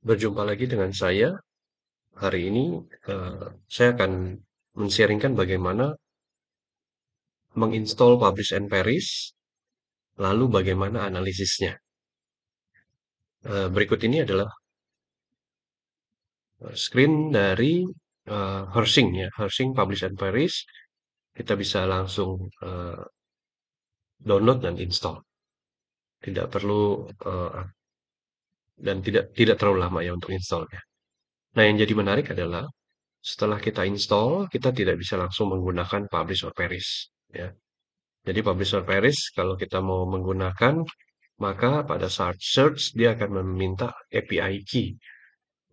Berjumpa lagi dengan saya. Hari ini saya akan men-sharing-kan bagaimana menginstall Publish and Perish, lalu bagaimana analisisnya. Berikut ini adalah screen dari Hersing ya, Hersing Publish and Perish. Kita bisa langsung download dan install. Tidak perlu dan tidak terlalu lama ya untuk installnya. Nah, yang jadi menarik adalah setelah kita install, kita tidak bisa langsung menggunakan Publish or Perish ya. Jadi publisher Paris kalau kita mau menggunakan, maka pada saat search dia akan meminta API key.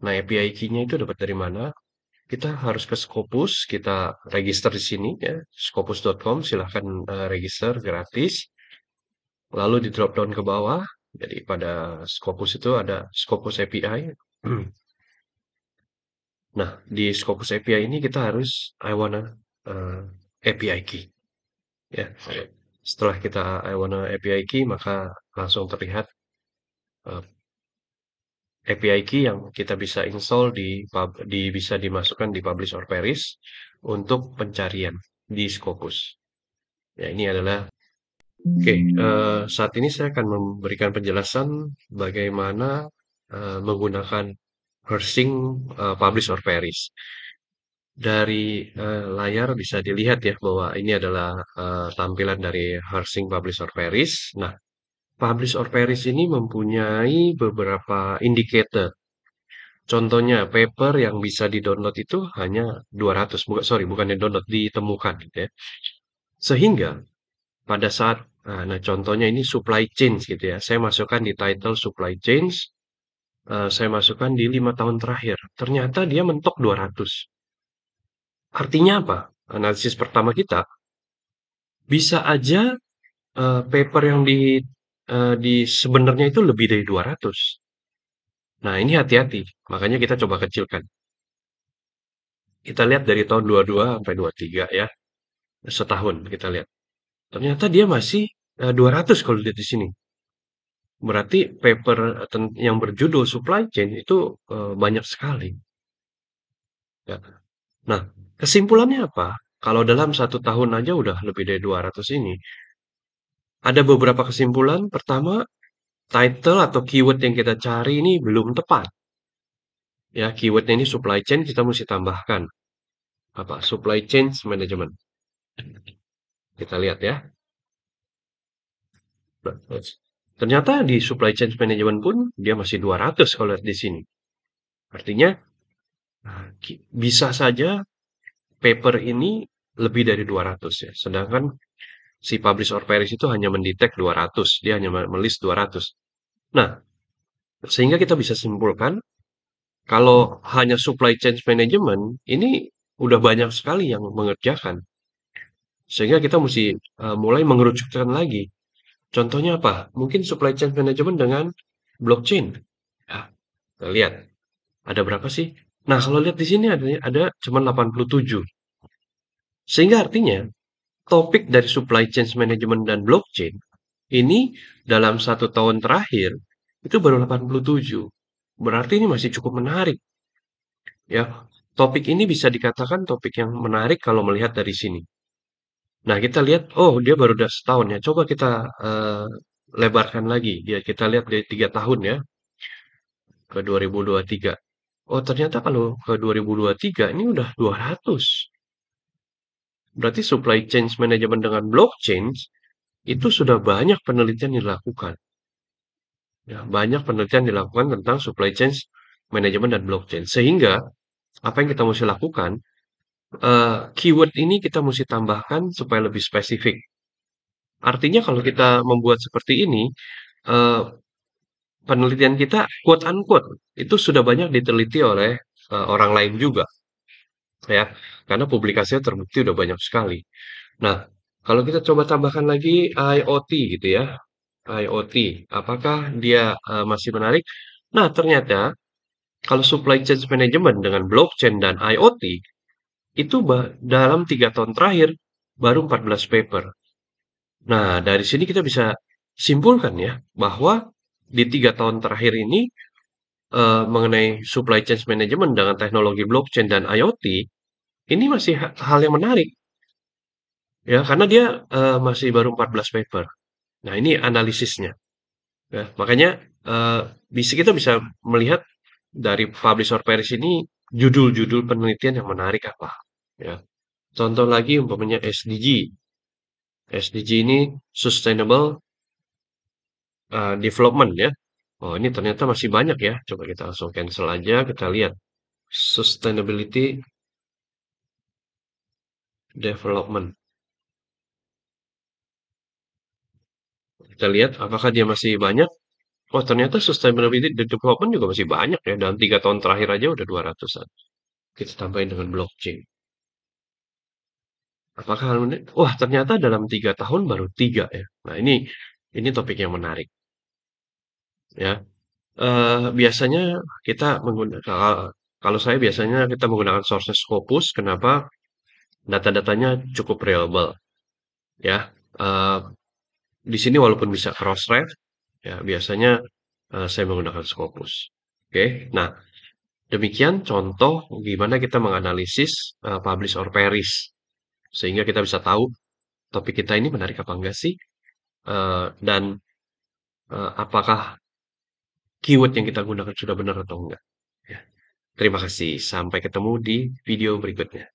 Nah, API key-nya itu dapat dari mana? Kita harus ke Scopus, kita register di sini ya, scopus.com, silahkan register gratis. Lalu di drop down ke bawah, jadi pada Scopus itu ada Scopus API. Nah, di Scopus API ini kita harus I wanna API key. Ya, setelah kita I wanna API key, maka langsung terlihat API key yang kita bisa install bisa dimasukkan di Publish or Perish untuk pencarian di Scopus. Ya, ini adalah oke. Saat ini saya akan memberikan penjelasan bagaimana menggunakan Hersing Publish or Perish. Dari layar bisa dilihat ya bahwa ini adalah tampilan dari Hersing Publish or Perish. Nah, Publish or Perish ini mempunyai beberapa indicator. Contohnya, paper yang bisa di-download itu hanya 200, bukan di-download, ditemukan gitu ya. Sehingga pada saat, nah contohnya ini supply chain gitu ya. Saya masukkan di title supply chain, saya masukkan di 5 tahun terakhir. Ternyata dia mentok 200. Artinya apa? Analisis pertama kita, bisa aja paper yang di sebenarnya itu lebih dari 200. Nah, ini hati-hati. Makanya kita coba kecilkan. Kita lihat dari tahun 22 sampai 23 ya. Setahun kita lihat. Ternyata dia masih 200 kalau lihat di sini. Berarti paper yang berjudul supply chain itu banyak sekali. Ya. Nah, kesimpulannya apa? Kalau dalam 1 tahun aja udah lebih dari 200 ini. Ada beberapa kesimpulan. Pertama, title atau keyword yang kita cari ini belum tepat. Ya, keywordnya ini supply chain kita mesti tambahkan. Apa? Supply chain management. Kita lihat ya. Nah, ternyata di supply chain management pun dia masih 200 kalau lihat di sini. Artinya bisa saja paper ini lebih dari 200 ya. Sedangkan si publish or perish itu hanya mendetek 200, dia hanya melist 200. Nah, sehingga kita bisa simpulkan kalau hanya supply chain management ini udah banyak sekali yang mengerjakan. Sehingga kita mesti mulai mengerucutkan lagi. Contohnya apa? Mungkin supply chain management dengan blockchain. Ya, kita lihat ada berapa sih? Nah, kalau lihat di sini ada cuma 87. Sehingga artinya topik dari supply chain management dan blockchain ini dalam 1 tahun terakhir itu baru 87. Berarti ini masih cukup menarik ya. Topik ini bisa dikatakan topik yang menarik kalau melihat dari sini. Nah, kita lihat, oh dia baru udah setahun ya. Coba kita lebarkan lagi. Ya, kita lihat dari 3 tahun ya ke 2023. Oh, ternyata kalau ke 2023 ini udah 200. Berarti supply chain management dengan blockchain itu sudah banyak penelitian dilakukan. Ya, banyak penelitian dilakukan tentang supply chain management dan blockchain. Sehingga apa yang kita mesti lakukan, keyword ini kita mesti tambahkan supaya lebih spesifik. Artinya kalau kita membuat seperti ini, eh, penelitian kita quote unquote itu sudah banyak diteliti oleh orang lain juga, ya, karena publikasinya terbukti udah banyak sekali. Nah, kalau kita coba tambahkan lagi IoT gitu ya, IoT, apakah dia masih menarik? Nah, ternyata kalau supply chain management dengan blockchain dan IoT itu dalam 3 tahun terakhir baru 14 paper. Nah, dari sini kita bisa simpulkan ya bahwa di 3 tahun terakhir ini mengenai supply chain management dengan teknologi blockchain dan IoT, ini masih hal yang menarik, ya, karena dia, masih baru 14 paper. Nah, ini analisisnya, ya. Makanya, eee, kita bisa melihat dari publish or perish ini judul-judul penelitian yang menarik apa, ya. Contoh lagi umpamanya SDG. SDG ini Sustainable, Development ya. Oh, ini ternyata masih banyak ya. Coba kita langsung cancel aja, kita lihat. Sustainability Development. Kita lihat apakah dia masih banyak. Oh, ternyata Sustainability Development juga masih banyak ya. Dalam 3 tahun terakhir aja udah 200-an. Kita tambahin dengan blockchain. Apakah hal ini? Wah, ternyata dalam 3 tahun baru 3 ya. Nah, ini topik yang menarik ya. Biasanya kita menggunakan, kalau saya biasanya kita menggunakan sources Scopus. Kenapa? Data-datanya cukup reliable ya. Eee, di sini walaupun bisa cross-reference ya, biasanya saya menggunakan Scopus. Oke. Nah, demikian contoh gimana kita menganalisis publish or perish sehingga kita bisa tahu topik kita ini menarik apa enggak sih, dan apakah keyword yang kita gunakan sudah benar atau enggak, ya. Terima kasih, sampai ketemu di video berikutnya.